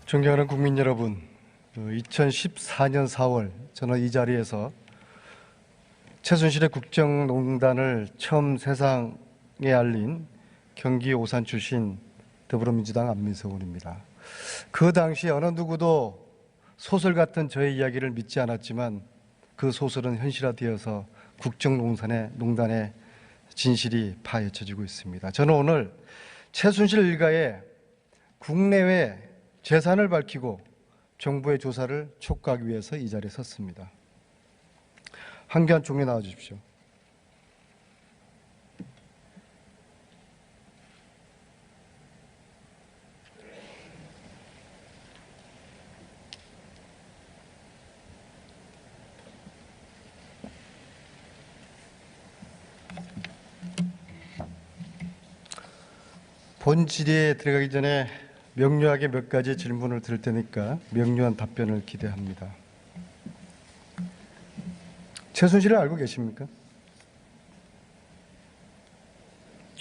존경하는 국민 여러분, 2014년 4월 저는 이 자리에서 최순실의 국정농단을 처음 세상에 알린 경기 오산 출신 더불어민주당 안민석 의원입니다. 그 당시 어느 누구도 소설 같은 저의 이야기를 믿지 않았지만 그 소설은 현실화되어서 국정농단의 진실이 파헤쳐지고 있습니다. 저는 오늘 최순실 일가의 국내외 재산을 밝히고 정부의 조사를 촉구하기 위해서 이 자리에 섰습니다. 한교안 총리 나와 주십시오. 본 질의에 들어가기 전에 명료하게 몇 가지 질문을 드릴 테니까 명료한 답변을 기대합니다. 최순실을 알고 계십니까?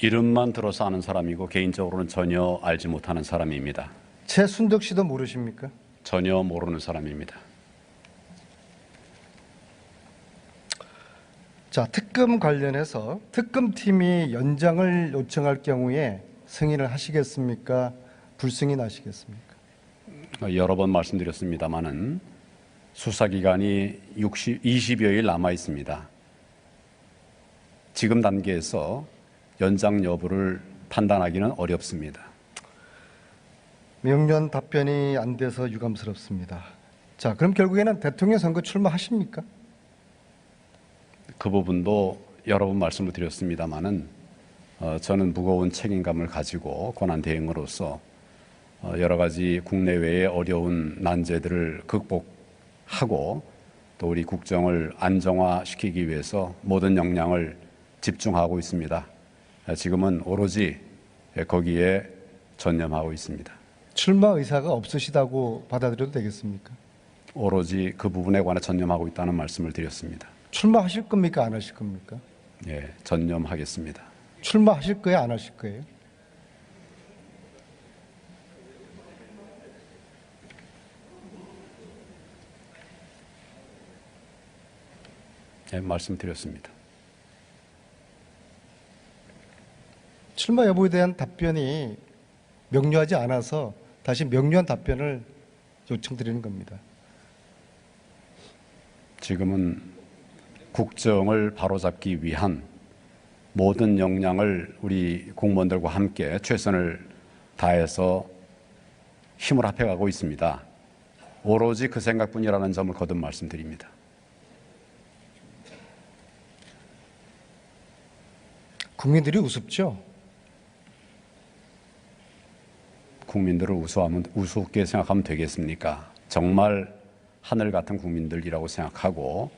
이름만 들어서 아는 사람이고 개인적으로는 전혀 알지 못하는 사람입니다. 최순덕 씨도 모르십니까? 전혀 모르는 사람입니다. 자, 특검 관련해서 특검팀이 연장을 요청할 경우에 승인을 하시겠습니까? 불승인하시겠습니까? 여러 번 말씀드렸습니다마는 수사기간이 20여일 남아 있습니다. 지금 단계에서 연장 여부를 판단하기는 어렵습니다. 명료한 답변이 안 돼서 유감스럽습니다. 자, 그럼 결국에는 대통령 선거 출마하십니까? 그 부분도 여러 번 말씀을 드렸습니다마는 저는 무거운 책임감을 가지고 권한 대행으로서 여러 가지 국내외의 어려운 난제들을 극복하고 또 우리 국정을 안정화시키기 위해서 모든 역량을 집중하고 있습니다. 지금은 오로지 거기에 전념하고 있습니다. 출마 의사가 없으시다고 받아들여도 되겠습니까? 오로지 그 부분에 관해 전념하고 있다는 말씀을 드렸습니다. 출마하실 겁니까? 안 하실 겁니까? 예, 전념하겠습니다. 출마하실 거예요? 안 하실 거예요? 예, 말씀드렸습니다. 출마 여부에 대한 답변이 명료하지 않아서 다시 명료한 답변을 요청드리는 겁니다. 지금은 국정을 바로잡기 위한 모든 역량을 우리 공무원들과 함께 최선을 다해서 힘을 합해가고 있습니다. 오로지 그 생각뿐이라는 점을 거듭 말씀드립니다. 국민들이 우습죠? 국민들을 우습게 생각하면 되겠습니까? 정말 하늘 같은 국민들이라고 생각하고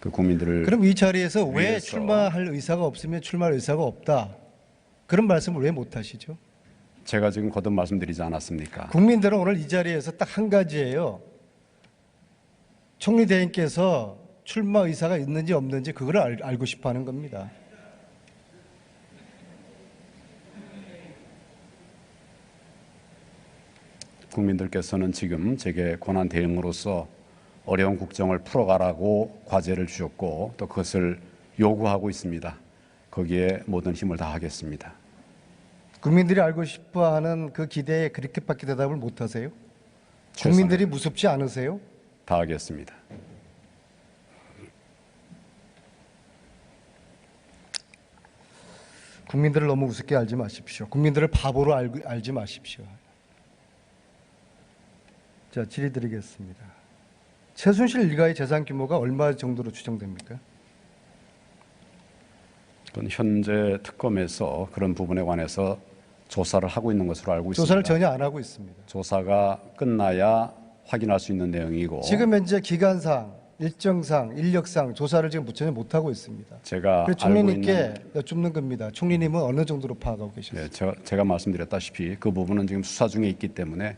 그 국민들을 그럼 이 자리에서 왜 위해서 출마할 의사가 없으면 출마할 의사가 없다? 그런 말씀을 왜 못 하시죠? 제가 지금 거듭 말씀드리지 않았습니까? 국민들은 오늘 이 자리에서 딱 한 가지예요. 총리 대행께서 출마 의사가 있는지 없는지 그걸 알고 싶어 하는 겁니다. 국민들께서는 지금 제게 권한 대행으로서 어려운 국정을 풀어가라고 과제를 주셨고 또 그것을 요구하고 있습니다. 거기에 모든 힘을 다하겠습니다. 국민들이 알고 싶어하는 그 기대에 그렇게밖에 대답을 못 하세요? 국민들이 무섭지 않으세요? 다하겠습니다. 국민들을 너무 우습게 알지 마십시오. 국민들을 바보로 알지 마십시오. 자, 질의 드리겠습니다. 최순실 일가의 재산 규모가 얼마 정도로 추정됩니까? 그건 현재 특검에서 그런 부분에 관해서 조사를 하고 있는 것으로 알고 있습니다. 조사를 전혀 안 하고 있습니다. 조사가 끝나야 확인할 수 있는 내용이고 지금 현재 기간상, 일정상, 인력상 조사를 지금 전혀 못 하고 있습니다. 제가 그래서 총리님께 여쭙는 겁니다. 총리님은 어느 정도로 파악하고 계셨습니까? 제가 말씀드렸다시피 그 부분은 지금 수사 중에 있기 때문에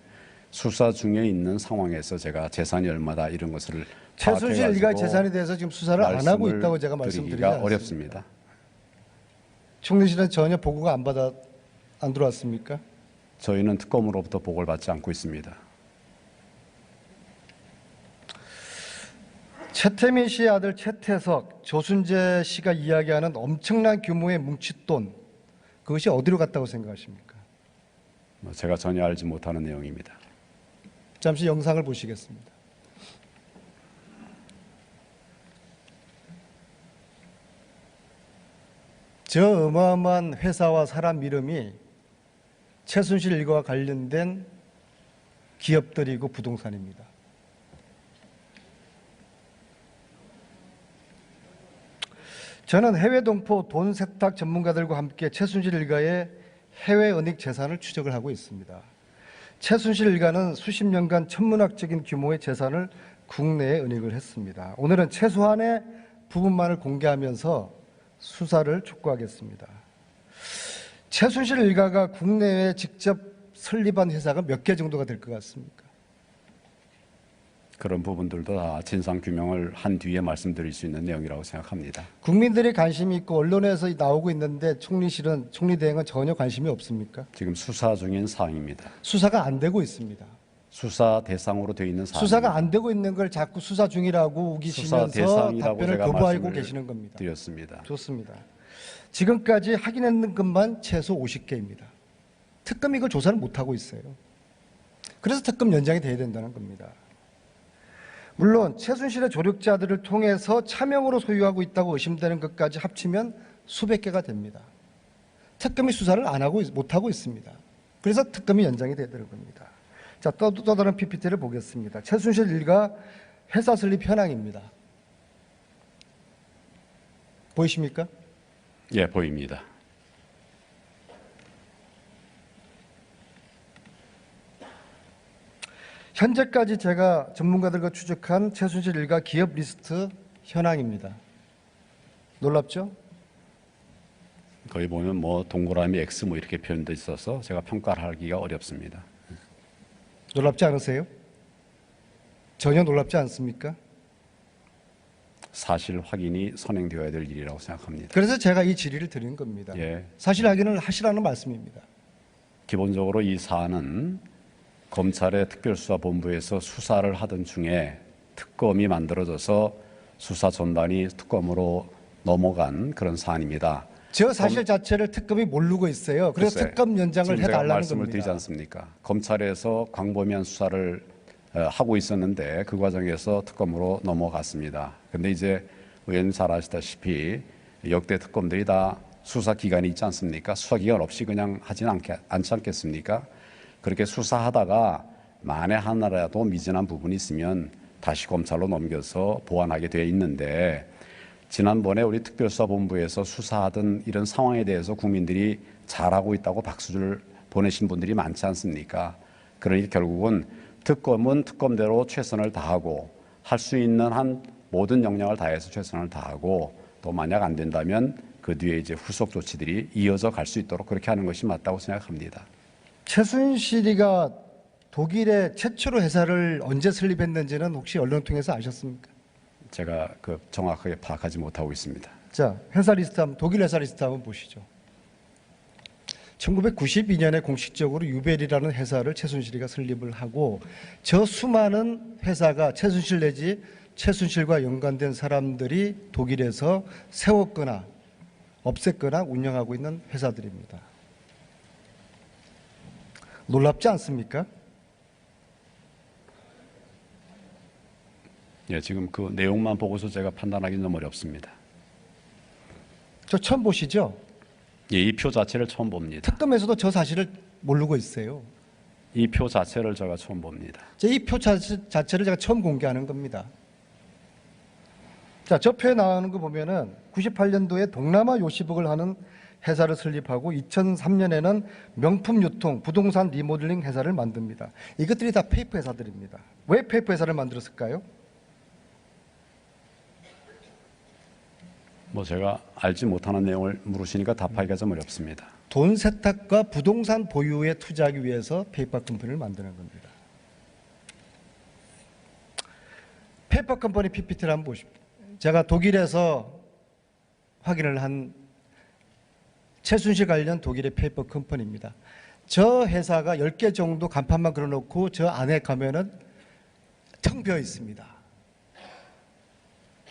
수사 중에 있는 상황에서 제가 재산이 얼마다 이런 것을 최순실 일가의 재산에 대해서 지금 수사를 안 하고 있다고 제가 말씀드리지 않습니다. 어렵습니다. 총리실은 전혀 보고가 안 들어왔습니까? 저희는 특검으로부터 보고를 받지 않고 있습니다. 최태민 씨의 아들 최태석, 조순재 씨가 이야기하는 엄청난 규모의 뭉칫돈, 그것이 어디로 갔다고 생각하십니까? 제가 전혀 알지 못하는 내용입니다. 잠시 영상을 보시겠습니다. 저 어마어마한 회사와 사람 이름이 최순실 일가와 관련된 기업들이고 부동산입니다. 저는 해외 동포 돈 세탁 전문가들과 함께 최순실 일가의 해외 은닉 재산을 추적을 하고 있습니다. 최순실 일가는 수십 년간 천문학적인 규모의 재산을 국내에 은닉을 했습니다. 오늘은 최소한의 부분만을 공개하면서 수사를 촉구하겠습니다. 최순실 일가가 국내에 직접 설립한 회사가 몇 개 정도가 될 것 같습니까? 그런 부분들도 다 진상 규명을 한 뒤에 말씀드릴 수 있는 내용이라고 생각합니다. 국민들이 관심이 있고 언론에서 나오고 있는데 총리실은, 총리 대행은 전혀 관심이 없습니까? 지금 수사 중인 사항입니다. 수사가 안 되고 있습니다. 수사 대상으로 되어 있는 사항. 수사가 안 되고 있는 걸 자꾸 수사 중이라고 우기시면서 답변을 거부하고 계시는 겁니다. 드렸습니다. 좋습니다. 지금까지 확인했는 것만 최소 50개입니다. 특검이 이걸 조사를 못하고 있어요. 그래서 특검 연장이 돼야 된다는 겁니다. 물론 최순실의 조력자들을 통해서 차명으로 소유하고 있다고 의심되는 것까지 합치면 수백 개가 됩니다. 특검이 수사를 못하고 있습니다. 그래서 특검이 연장이 돼야 되는 겁니다. 자, 또 다른 PPT를 보겠습니다. 최순실 일가 회사 설립 현황입니다. 보이십니까? 예, 보입니다. 현재까지 제가 전문가들과 추적한 최순실 일가 기업 리스트 현황입니다. 놀랍죠? 거기 보면 뭐 동그라미 X 뭐 이렇게 표현돼 있어서 제가 평가를 하기가 어렵습니다. 놀랍지 않으세요? 전혀 놀랍지 않습니까? 사실 확인이 선행되어야 될 일이라고 생각합니다. 그래서 제가 이 질의를 드린 겁니다. 예. 사실 확인을 하시라는 말씀입니다. 기본적으로 이 사안은 검찰의 특별수사본부에서 수사를 하던 중에 특검이 만들어져서 수사 전반이 특검으로 넘어간 그런 사안입니다. 저 사실 자체를 특검이 모르고 있어요. 그래서 글쎄, 특검 연장을 지금 제가 해달라는 말씀을 겁니다. 드리지 않습니까? 검찰에서 광범위한 수사를 하고 있었는데 그 과정에서 특검으로 넘어갔습니다. 그런데 이제 의원님 잘 아시다시피 역대 특검들이 다 수사 기간이 있지 않습니까? 수사 기간 없이 그냥 하지는 않지 않겠습니까? 그렇게 수사하다가 만에 하나라도 미진한 부분이 있으면 다시 검찰로 넘겨서 보완하게 되어 있는데 지난번에 우리 특별수사본부에서 수사하던 이런 상황에 대해서 국민들이 잘하고 있다고 박수를 보내신 분들이 많지 않습니까? 그러니 결국은 특검은 특검대로 최선을 다하고 할 수 있는 한 모든 역량을 다해서 최선을 다하고 또 만약 안 된다면 그 뒤에 이제 후속 조치들이 이어져 갈 수 있도록 그렇게 하는 것이 맞다고 생각합니다. 최순실이가 독일에 최초로 회사를 언제 설립했는지는 혹시 언론 통해서 아셨습니까? 제가 그 정확하게 파악하지 못하고 있습니다. 자, 회사 리스트 한번, 독일 회사 리스트 한번 보시죠. 1992년에 공식적으로 유벨이라는 회사를 최순실이가 설립을 하고 저 수많은 회사가 최순실 내지 최순실과 연관된 사람들이 독일에서 세웠거나 없앴거나 운영하고 있는 회사들입니다. 놀랍지 않습니까? 예, 지금 그 내용만 보고서 제가 판단하기는 좀 어렵습니다. 저 처음 보시죠? 예, 이 표 자체를 처음 봅니다. 특검에서도 저 사실을 모르고 있어요. 이 표 자체를 제가 처음 봅니다. 이 표 자체를 제가 처음 공개하는 겁니다. 자, 저 표에 나오는 거 보면은 98년도에 동남아 요식업을 하는 회사를 설립하고 2003년에는 명품 유통, 부동산 리모델링 회사를 만듭니다. 이것들이 다 페이퍼 회사들입니다. 왜 페이퍼 회사를 만들었을까요? 뭐 제가 알지 못하는 내용을 물으시니까 답하기가 좀 어렵습니다. 돈 세탁과 부동산 보유에 투자하기 위해서 페이퍼 컴퍼니를 만드는 겁니다. 페이퍼 컴퍼니 PPT를 한번 보십시오. 제가 독일에서 확인을 한 최순실 관련 독일의 페이퍼 컴퍼니입니다. 저 회사가 10개 정도 간판만 걸어놓고 저 안에 가면은 텅 비어 있습니다.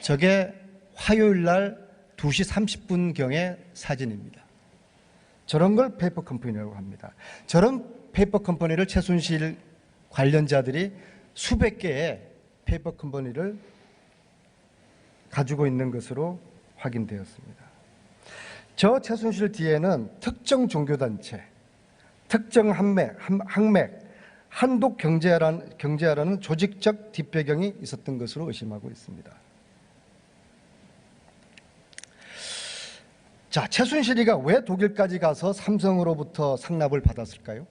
저게 화요일 날 2시 30분경의 사진입니다. 저런 걸 페이퍼 컴퍼니라고 합니다. 저런 페이퍼 컴퍼니를 최순실 관련자들이 수백 개의 페이퍼 컴퍼니를 가지고 있는 것으로 확인되었습니다. 저 최순실 뒤에는 특정 종교단체, 특정 항맥, 한독 경제하라는 조직적 뒷배경이 있었던 것으로 의심하고 있습니다. 자, 최순실이가 왜 독일까지 가서 삼성으로부터 상납을 받았을까요?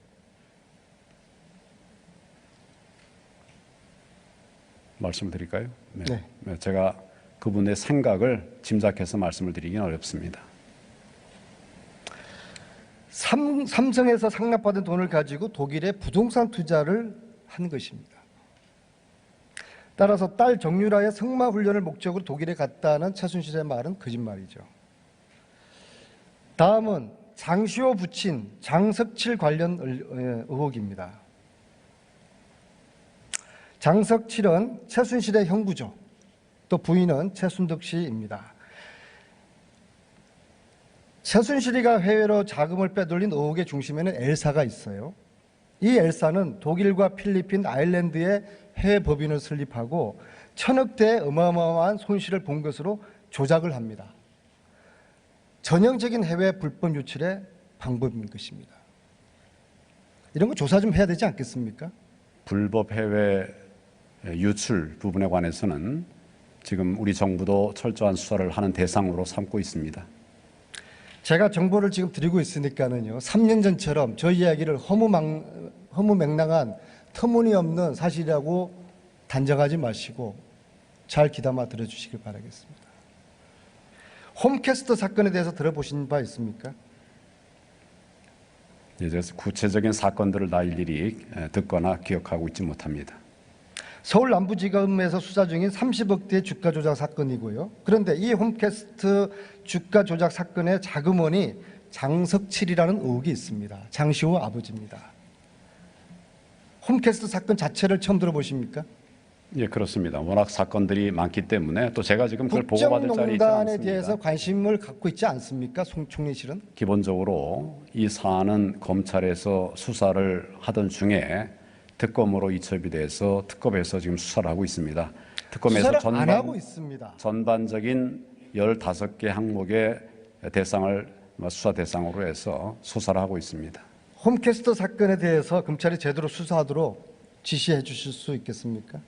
말씀을 드릴까요? 네. 제가 그분의 생각을 짐작해서 말씀을 드리긴 어렵습니다. 삼성에서 상납받은 돈을 가지고 독일에 부동산 투자를 한 것입니다. 따라서 딸 정유라의 승마 훈련을 목적으로 독일에 갔다는 최순실의 말은 거짓말이죠. 다음은 장시호 부친 장석칠 관련 의혹입니다. 장석칠은 최순실의 형부죠. 또 부인은 최순득 씨입니다. 최순실이가 해외로 자금을 빼돌린 의혹의 중심에는 엘사가 있어요. 이 엘사는 독일과 필리핀, 아일랜드에 해외 법인을 설립하고 천억대의 어마어마한 손실을 본 것으로 조작을 합니다. 전형적인 해외 불법 유출의 방법인 것입니다. 이런 거 조사 좀 해야 되지 않겠습니까? 불법 해외 유출 부분에 관해서는 지금 우리 정부도 철저한 수사를 하는 대상으로 삼고 있습니다. 제가 정보를 지금 드리고 있으니까는요, 3년 전처럼 저희 이야기를 허무맹랑한 터무니없는 사실이라고 단정하지 마시고 잘 귀담아 들어주시길 바라겠습니다. 홈캐스트 사건에 대해서 들어보신 바 있습니까? 이제 구체적인 사건들을 다 일일이 듣거나 기억하고 있지 못합니다. 서울 남부지검에서 수사 중인 30억대의 주가 조작 사건이고요. 그런데 이 홈캐스트 주가 조작 사건의 자금원이 장석칠이라는 의혹이 있습니다. 장시호 아버지입니다. 홈캐스트 사건 자체를 처음 들어보십니까? 예, 그렇습니다. 워낙 사건들이 많기 때문에 또 제가 지금 그걸 보고받을 자리에 있지 국정농단에 않습니다. 대해서 관심을 갖고 있지 않습니까? 송 총리실은? 기본적으로 이 사안은 검찰에서 수사를 하던 중에 특검으로 이첩이 돼서 특검에서 지금 수사를 하고 있습니다. 특검에서 수사를 안 하고 있습니다. 전반적인 15개 항목의 대상을 수사 대상으로 해서 수사를 하고 있습니다. 홈캐스트 사건에 대해서 검찰이 제대로 수사하도록 지시해 주실 수 있겠습니까?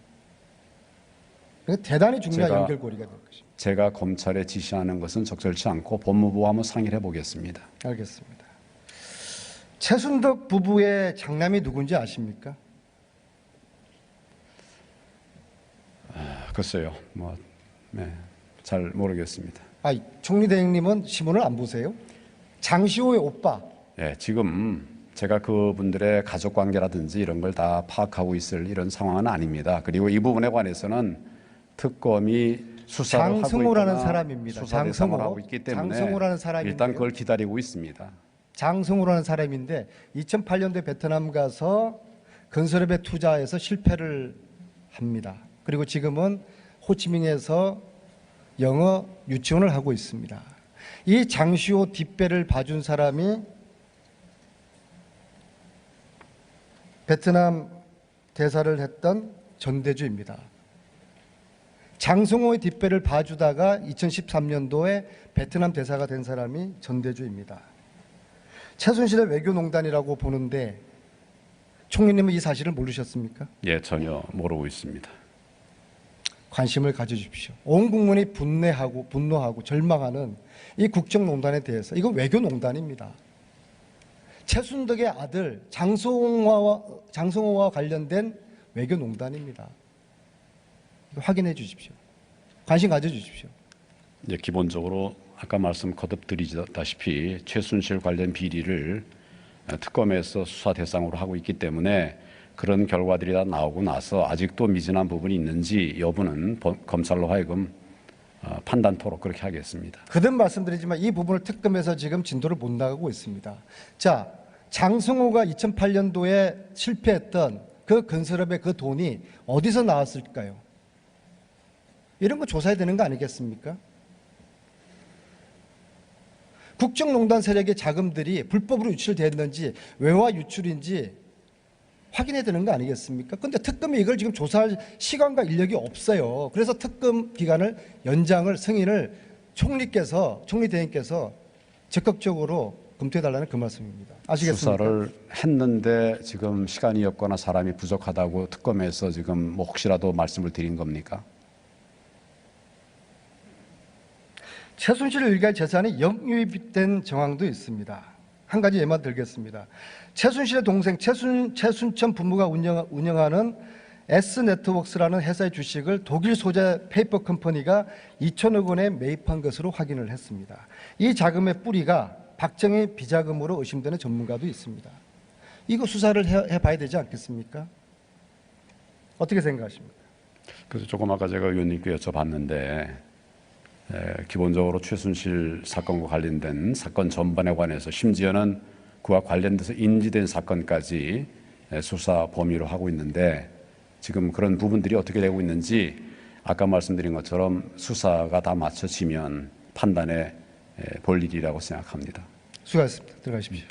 이거 대단히 중요한 연결고리가 될 것입니다. 제가 검찰에 지시하는 것은 적절치 않고 법무부와 한번 상의를 해보겠습니다. 알겠습니다. 최순득 부부의 장남이 누군지 아십니까? 글쎄요, 잘 모르겠습니다. 총리 대행님은 신문을 안 보세요? 장시호의 오빠. 예, 지금 제가 그분들의 가족 관계라든지 이런 걸 다 파악하고 있을 이런 상황은 아닙니다. 그리고 이 부분에 관해서는 특검이 수사를 하고 장성호라는 있거나 사람입니다. 수사 대상을 하고 있기 때문에 장성호라는 사람인데요. 일단 그걸 기다리고 있습니다. 장성호라는 사람인데 2008년도에 베트남 가서 건설업에 투자해서 실패를 합니다. 그리고 지금은 호치민에서 영어 유치원을 하고 있습니다. 이 장시호 뒷배를 봐준 사람이 베트남 대사를 했던 전대주입니다. 장성호의 뒷배를 봐주다가 2013년도에 베트남 대사가 된 사람이 전대주입니다. 최순실의 외교농단이라고 보는데 총리님은 이 사실을 모르셨습니까? 예, 전혀 모르고 있습니다. 관심을 가져주십시오. 온 국민이 분노하고 절망하는 이 국정농단에 대해서 이건 외교농단입니다. 최순득의 아들 장성호와 관련된 외교농단입니다. 확인해 주십시오. 관심 가져주십시오. 예, 기본적으로 아까 말씀 거듭 드리다시피 최순실 관련 비리를 특검에서 수사 대상으로 하고 있기 때문에 그런 결과들이 다 나오고 나서 아직도 미진한 부분이 있는지 여부는 검찰로 하여금 판단토록 그렇게 하겠습니다. 거듭 말씀드리지만 이 부분을 특검에서 지금 진도를 못 나가고 있습니다. 자, 장성호가 2008년도에 실패했던 그 건설업의 그 돈이 어디서 나왔을까요? 이런 거 조사해야 되는 거 아니겠습니까? 국정농단 세력의 자금들이 불법으로 유출됐는지 외화 유출인지 확인해야 되는 거 아니겠습니까? 그런데 특검이 이걸 지금 조사할 시간과 인력이 없어요. 그래서 특검 기간을 연장을 승인을 총리 대행께서 적극적으로 검토해달라는 그 말씀입니다. 아시겠습니까? 수사를 했는데 지금 시간이 없거나 사람이 부족하다고 특검에서 지금 뭐 혹시라도 말씀을 드린 겁니까? 최순실 일가의 재산이 영유입된 정황도 있습니다. 한 가지 예만 들겠습니다. 최순실의 동생 최순천 부부가 운영하는 S네트워크스라는 회사의 주식을 독일 소재 페이퍼 컴퍼니가 2천억 원에 매입한 것으로 확인을 했습니다. 이 자금의 뿌리가 박정희 비자금으로 의심되는 전문가도 있습니다. 이거 수사를 해봐야 되지 않겠습니까? 어떻게 생각하십니까? 그래서 조금 아까 제가 의원님께 여쭤봤는데 기본적으로 최순실 사건과 관련된 사건 전반에 관해서 심지어는 그와 관련돼서 인지된 사건까지 수사 범위로 하고 있는데 지금 그런 부분들이 어떻게 되고 있는지 아까 말씀드린 것처럼 수사가 다 마쳐지면 판단에 볼 일이라고 생각합니다. 수고하셨습니다. 들어가십시오.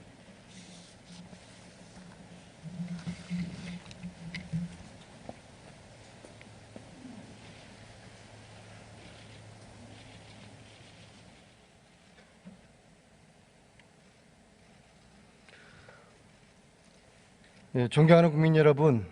존경하는 국민 여러분,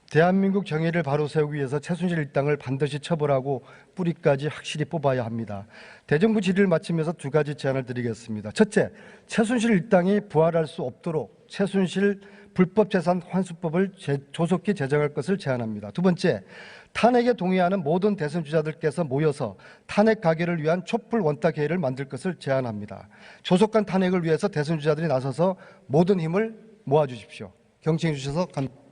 대한민국 정의를 바로 세우기 위해서 최순실 일당을 반드시 처벌하고 뿌리까지 확실히 뽑아야 합니다. 대정부 질의를 마치면서 두 가지 제안을 드리겠습니다. 첫째, 최순실 일당이 부활할 수 없도록 최순실 불법재산 환수법을 조속히 제정할 것을 제안합니다. 두 번째, 탄핵에 동의하는 모든 대선 주자들께서 모여서 탄핵 가결을 위한 촛불 원탁회의를 만들 것을 제안합니다. 조속한 탄핵을 위해서 대선 주자들이 나서서 모든 힘을 모아주십시오. 경청해 주셔서 감사합니다.